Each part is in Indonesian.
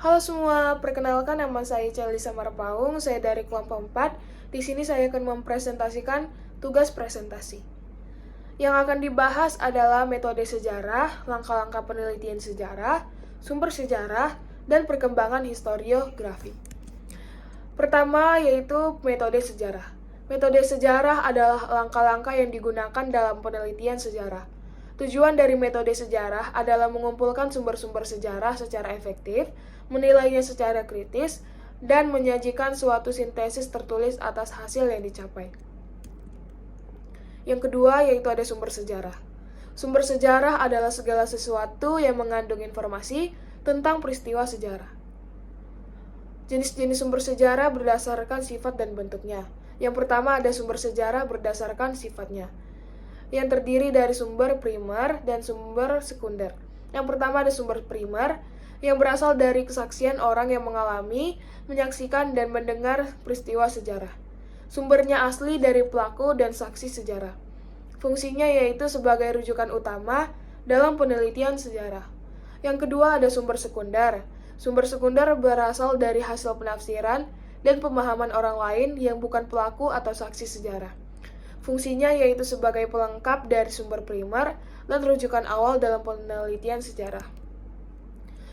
Halo semua, perkenalkan nama saya Celisa Marpaung, saya dari kelompok 4. Di sini saya akan mempresentasikan tugas presentasi. Yang akan dibahas adalah metode sejarah, langkah-langkah penelitian sejarah, sumber sejarah, dan perkembangan historiografi. Pertama yaitu metode sejarah. Metode sejarah adalah langkah-langkah yang digunakan dalam penelitian sejarah. Tujuan dari metode sejarah adalah mengumpulkan sumber-sumber sejarah secara efektif, menilainya secara kritis, dan menyajikan suatu sintesis tertulis atas hasil yang dicapai. Yang kedua yaitu ada sumber sejarah. Sumber sejarah adalah segala sesuatu yang mengandung informasi tentang peristiwa sejarah. Jenis-jenis sumber sejarah berdasarkan sifat dan bentuknya. Yang pertama ada sumber sejarah berdasarkan sifatnya, yang terdiri dari sumber primer dan sumber sekunder. Yang pertama ada sumber primer, yang berasal dari kesaksian orang yang mengalami, menyaksikan, dan mendengar peristiwa sejarah. Sumbernya asli dari pelaku dan saksi sejarah. Fungsinya yaitu sebagai rujukan utama dalam penelitian sejarah. Yang kedua ada sumber sekunder. Sumber sekunder berasal dari hasil penafsiran dan pemahaman orang lain yang bukan pelaku atau saksi sejarah. Fungsinya yaitu sebagai pelengkap dari sumber primer dan rujukan awal dalam penelitian sejarah.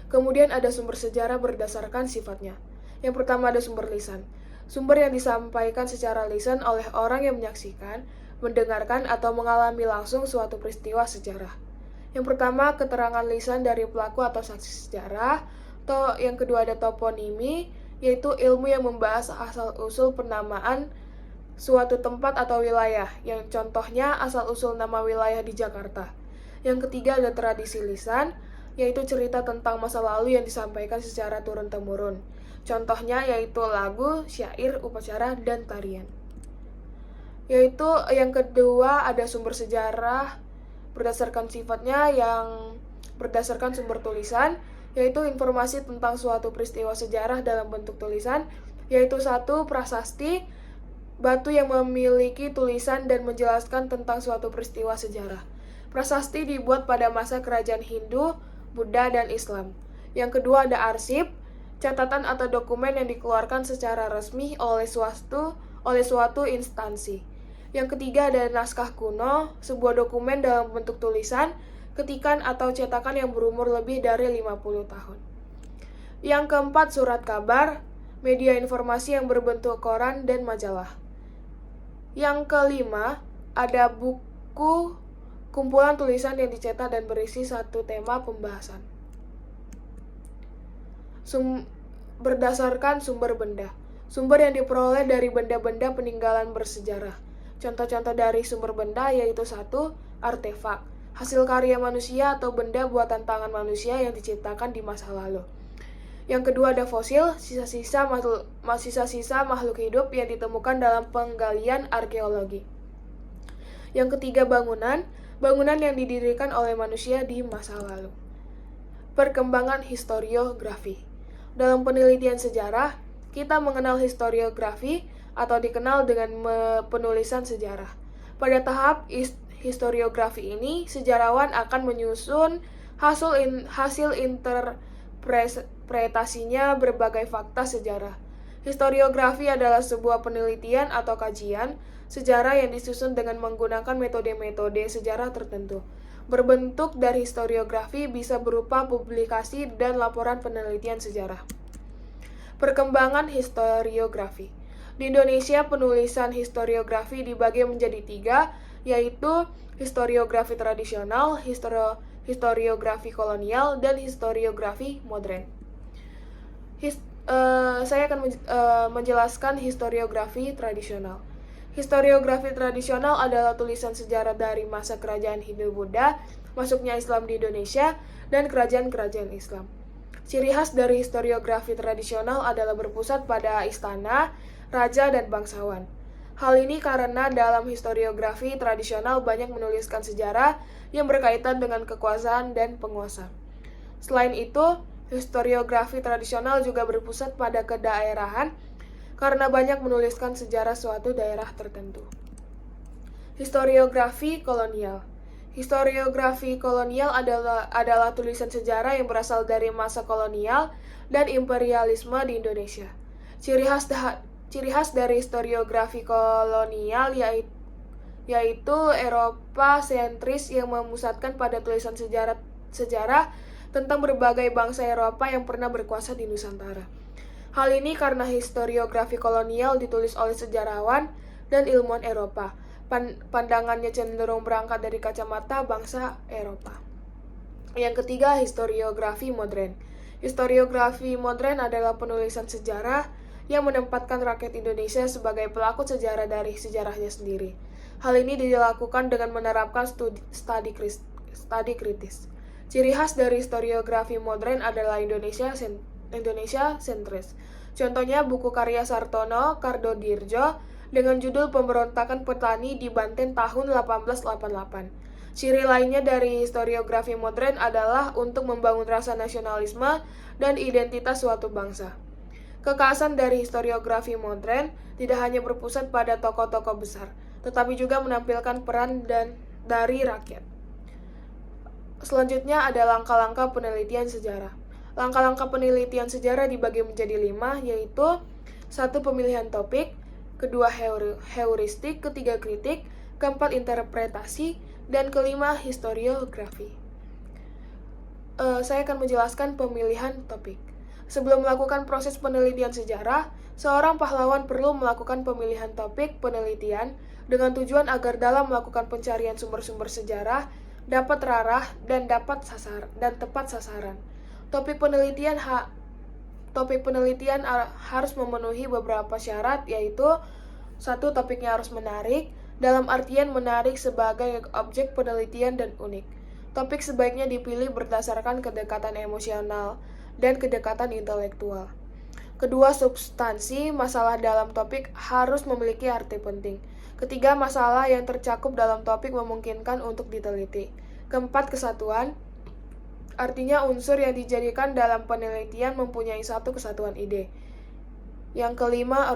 Kemudian ada sumber sejarah berdasarkan sifatnya. Yang pertama ada sumber lisan. Sumber yang disampaikan secara lisan oleh orang yang menyaksikan, mendengarkan, atau mengalami langsung suatu peristiwa sejarah. Yang pertama keterangan lisan dari pelaku atau saksi sejarah. Atau yang kedua ada toponimi, yaitu ilmu yang membahas asal-usul penamaan suatu tempat atau wilayah, yang contohnya asal-usul nama wilayah di Jakarta. Yang ketiga ada tradisi lisan, yaitu cerita tentang masa lalu yang disampaikan secara turun-temurun. Contohnya yaitu lagu, syair, upacara, dan tarian. Yaitu yang kedua ada sumber sejarah berdasarkan sifatnya, yang berdasarkan sumber tulisan, yaitu informasi tentang suatu peristiwa sejarah dalam bentuk tulisan, yaitu satu prasasti, batu yang memiliki tulisan dan menjelaskan tentang suatu peristiwa sejarah. Prasasti dibuat pada masa kerajaan Hindu, Buddha, dan Islam. Yang kedua ada arsip, catatan atau dokumen yang dikeluarkan secara resmi oleh suatu instansi. Yang ketiga ada naskah kuno, sebuah dokumen dalam bentuk tulisan, ketikan atau cetakan yang berumur lebih dari 50 tahun. Yang keempat surat kabar, media informasi yang berbentuk koran dan majalah. Yang kelima, ada buku kumpulan tulisan yang dicetak dan berisi satu tema pembahasan. Berdasarkan sumber benda. Sumber yang diperoleh dari benda-benda peninggalan bersejarah. Contoh-contoh dari sumber benda yaitu satu, artefak, hasil karya manusia atau benda buatan tangan manusia yang diciptakan di masa lalu. Yang kedua ada fosil, sisa-sisa makhluk hidup yang ditemukan dalam penggalian arkeologi. Yang ketiga bangunan yang didirikan oleh manusia di masa lalu. Perkembangan historiografi. Dalam penelitian sejarah, kita mengenal historiografi atau dikenal dengan penulisan sejarah. Pada tahap historiografi ini, sejarawan akan menyusun hasil interpretasinya berbagai fakta sejarah. Historiografi adalah sebuah penelitian atau kajian sejarah yang disusun dengan menggunakan metode-metode sejarah tertentu. Berbentuk dari historiografi bisa berupa publikasi dan laporan penelitian sejarah. Perkembangan historiografi. Di Indonesia, penulisan historiografi dibagi menjadi 3, yaitu historiografi tradisional, historiografi kolonial, dan historiografi modern. Saya akan menjelaskan historiografi tradisional. Historiografi tradisional adalah tulisan sejarah dari masa kerajaan Hindu-Buddha, masuknya Islam di Indonesia, dan kerajaan-kerajaan Islam. Ciri khas dari historiografi tradisional adalah berpusat pada istana, raja, dan bangsawan. Hal ini karena dalam historiografi tradisional banyak menuliskan sejarah yang berkaitan dengan kekuasaan dan penguasa. Selain itu, historiografi tradisional juga berpusat pada kedaerahan karena banyak menuliskan sejarah suatu daerah tertentu. Historiografi kolonial. Historiografi kolonial adalah tulisan sejarah yang berasal dari masa kolonial dan imperialisme di Indonesia. Ciri khas dari historiografi kolonial yaitu Eropa sentris yang memusatkan pada tulisan sejarah tentang berbagai bangsa Eropa yang pernah berkuasa di Nusantara. Hal ini karena historiografi kolonial ditulis oleh sejarawan dan ilmuwan Eropa. Pandangannya cenderung berangkat dari kacamata bangsa Eropa. Yang ketiga, historiografi modern. Historiografi modern adalah penulisan sejarah yang menempatkan rakyat Indonesia sebagai pelaku sejarah dari sejarahnya sendiri. Hal ini dilakukan dengan menerapkan studi kritis. Ciri khas dari historiografi modern adalah Indonesia sentris. Contohnya buku karya Sartono Kardodirjo dengan judul Pemberontakan Petani di Banten tahun 1888. Ciri lainnya dari historiografi modern adalah untuk membangun rasa nasionalisme dan identitas suatu bangsa. Kekhasan dari historiografi modern tidak hanya berpusat pada tokoh-tokoh besar, tetapi juga menampilkan peran dari rakyat. Selanjutnya ada langkah-langkah penelitian sejarah. Langkah-langkah penelitian sejarah dibagi menjadi 5, yaitu 1. Pemilihan topik, 2. Heuristik, 3. Kritik, 4. Interpretasi, dan 5. Historiografi. Saya akan menjelaskan pemilihan topik. Sebelum melakukan proses penelitian sejarah, seorang pahlawan perlu melakukan pemilihan topik penelitian dengan tujuan agar dalam melakukan pencarian sumber-sumber sejarah dapat terarah dan tepat sasaran. Topik penelitian harus memenuhi beberapa syarat, yaitu 1. Topiknya harus menarik, dalam artian menarik sebagai objek penelitian dan unik. Topik sebaiknya dipilih berdasarkan kedekatan emosional dan kedekatan intelektual. 2. Substansi masalah dalam topik harus memiliki arti penting. 3. Masalah yang tercakup dalam topik memungkinkan untuk diteliti. 4. Kesatuan. Artinya unsur yang dijadikan dalam penelitian mempunyai satu kesatuan ide. Yang 5.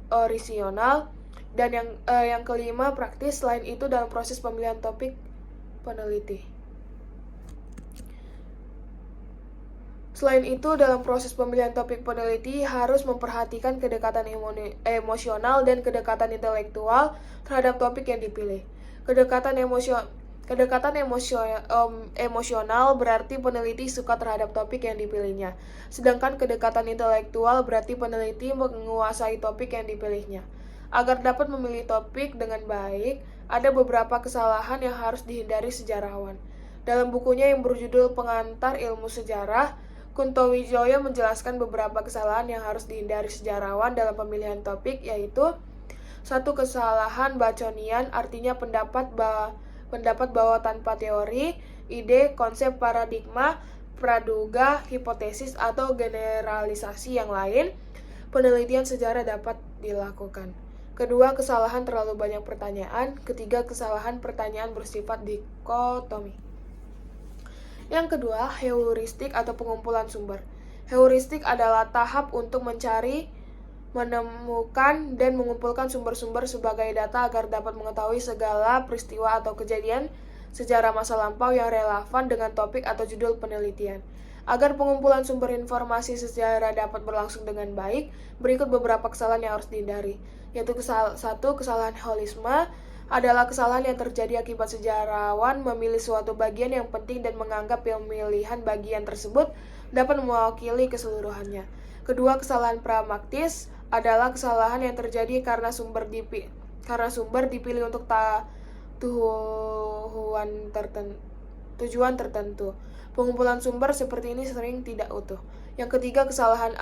Orisinal. Dan yang 5. Praktis. Selain itu dalam proses pemilihan topik peneliti. Selain itu, dalam proses pemilihan topik peneliti harus memperhatikan kedekatan emosional dan kedekatan intelektual terhadap topik yang dipilih. Kedekatan emosional berarti peneliti suka terhadap topik yang dipilihnya. Sedangkan kedekatan intelektual berarti peneliti menguasai topik yang dipilihnya. Agar dapat memilih topik dengan baik, ada beberapa kesalahan yang harus dihindari sejarawan. Dalam bukunya yang berjudul Pengantar Ilmu Sejarah, Kunto Wijoyo menjelaskan beberapa kesalahan yang harus dihindari sejarawan dalam pemilihan topik, yaitu 1. Kesalahan baconian, artinya pendapat bahwa tanpa teori, ide, konsep, paradigma, praduga, hipotesis, atau generalisasi yang lain, penelitian sejarah dapat dilakukan. 2. Kesalahan terlalu banyak pertanyaan. 3. Kesalahan pertanyaan bersifat dikotomi. Yang kedua, heuristik atau pengumpulan sumber. Heuristik adalah tahap untuk mencari, menemukan, dan mengumpulkan sumber-sumber sebagai data agar dapat mengetahui segala peristiwa atau kejadian sejarah masa lampau yang relevan dengan topik atau judul penelitian. Agar pengumpulan sumber informasi sejarah dapat berlangsung dengan baik, berikut beberapa kesalahan yang harus dihindari, yaitu 1. Kesalahan holisme adalah kesalahan yang terjadi akibat sejarawan memilih suatu bagian yang penting dan menganggap pemilihan bagian tersebut dapat mewakili keseluruhannya. 2. Kesalahan pragmatis adalah kesalahan yang terjadi karena sumber dipilih untuk tujuan tertentu. Pengumpulan sumber seperti ini sering tidak utuh. Yang ketiga, kesalahan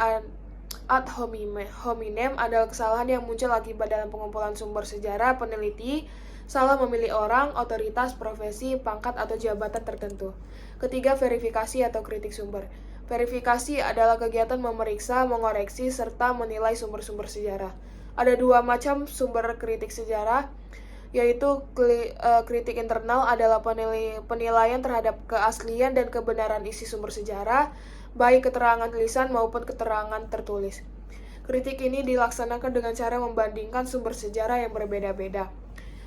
ad hominem adalah kesalahan yang muncul akibat dalam pengumpulan sumber sejarah peneliti salah memilih orang, otoritas, profesi, pangkat, atau jabatan tertentu. Ketiga, verifikasi atau kritik sumber. Verifikasi adalah kegiatan memeriksa, mengoreksi, serta menilai sumber-sumber sejarah. Ada 2 macam sumber kritik sejarah, yaitu kritik internal adalah penilaian terhadap keaslian dan kebenaran isi sumber sejarah, baik keterangan lisan maupun keterangan tertulis. Kritik ini dilaksanakan dengan cara membandingkan sumber sejarah yang berbeda-beda.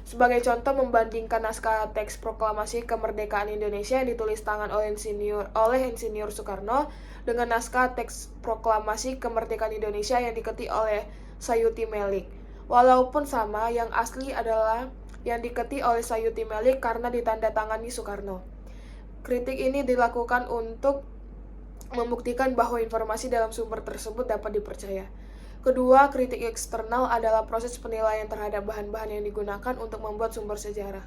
Sebagai contoh, membandingkan naskah teks proklamasi kemerdekaan Indonesia yang ditulis tangan oleh Insinyur Soekarno dengan naskah teks proklamasi kemerdekaan Indonesia yang diketik oleh Sayuti Melik. Walaupun sama, yang asli adalah yang diketik oleh Sayuti Melik karena ditandatangani Soekarno. Kritik ini dilakukan untuk membuktikan bahwa informasi dalam sumber tersebut dapat dipercaya. Kedua, kritik eksternal adalah proses penilaian terhadap bahan-bahan yang digunakan untuk membuat sumber sejarah.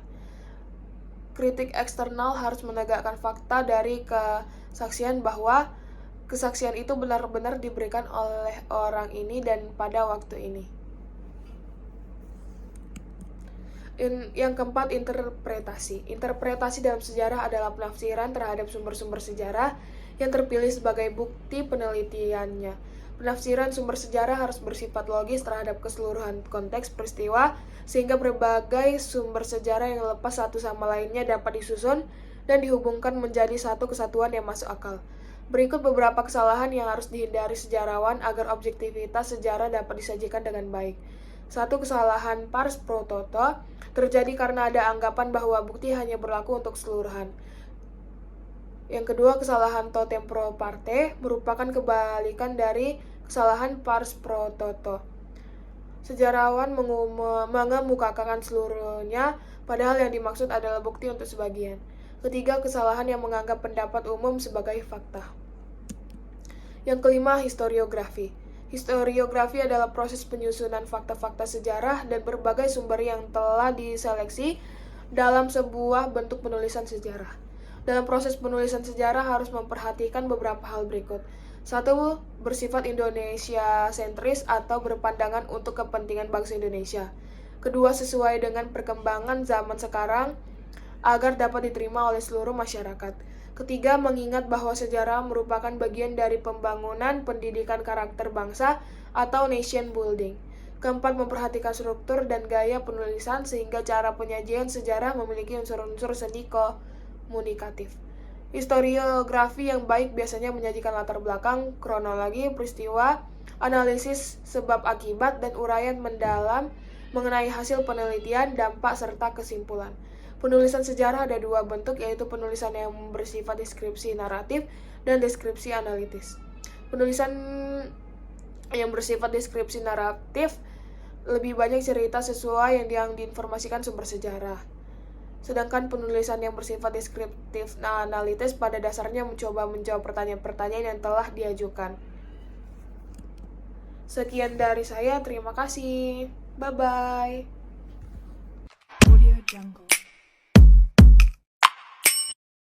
Kritik eksternal harus menegakkan fakta dari kesaksian bahwa kesaksian itu benar-benar diberikan oleh orang ini dan pada waktu ini. Yang keempat, interpretasi. Interpretasi dalam sejarah adalah penafsiran terhadap sumber-sumber sejarah yang terpilih sebagai bukti penelitiannya. Penafsiran sumber sejarah harus bersifat logis terhadap keseluruhan konteks peristiwa, sehingga berbagai sumber sejarah yang lepas satu sama lainnya dapat disusun dan dihubungkan menjadi satu kesatuan yang masuk akal. Berikut beberapa kesalahan yang harus dihindari sejarawan agar objektivitas sejarah dapat disajikan dengan baik. 1. Kesalahan pars pro toto terjadi karena ada anggapan bahwa bukti hanya berlaku untuk keseluruhan. Yang kedua, kesalahan totem pro parte merupakan kebalikan dari kesalahan pars pro toto. Sejarawan mengemukakan seluruhnya, padahal yang dimaksud adalah bukti untuk sebagian. Ketiga, kesalahan yang menganggap pendapat umum sebagai fakta. Yang kelima, historiografi. Historiografi adalah proses penyusunan fakta-fakta sejarah dan berbagai sumber yang telah diseleksi dalam sebuah bentuk penulisan sejarah. Dalam proses penulisan sejarah harus memperhatikan beberapa hal berikut. 1. Bersifat Indonesia sentris atau berpandangan untuk kepentingan bangsa Indonesia. Kedua, sesuai dengan perkembangan zaman sekarang agar dapat diterima oleh seluruh masyarakat. Ketiga, mengingat bahwa sejarah merupakan bagian dari pembangunan pendidikan karakter bangsa atau nation building. Keempat, memperhatikan struktur dan gaya penulisan sehingga cara penyajian sejarah memiliki unsur-unsur seni komunikatif. Historiografi yang baik biasanya menyajikan latar belakang, kronologi, peristiwa, analisis sebab akibat, dan uraian mendalam mengenai hasil penelitian, dampak, serta kesimpulan. Penulisan sejarah ada dua bentuk, yaitu penulisan yang bersifat deskripsi naratif dan deskripsi analitis. Penulisan yang bersifat deskripsi naratif lebih banyak cerita sesuai yang diinformasikan sumber sejarah. Sedangkan penulisan yang bersifat deskriptif analitis pada dasarnya mencoba menjawab pertanyaan-pertanyaan yang telah diajukan. Sekian dari saya, terima kasih. Bye-bye. Audio Jungle.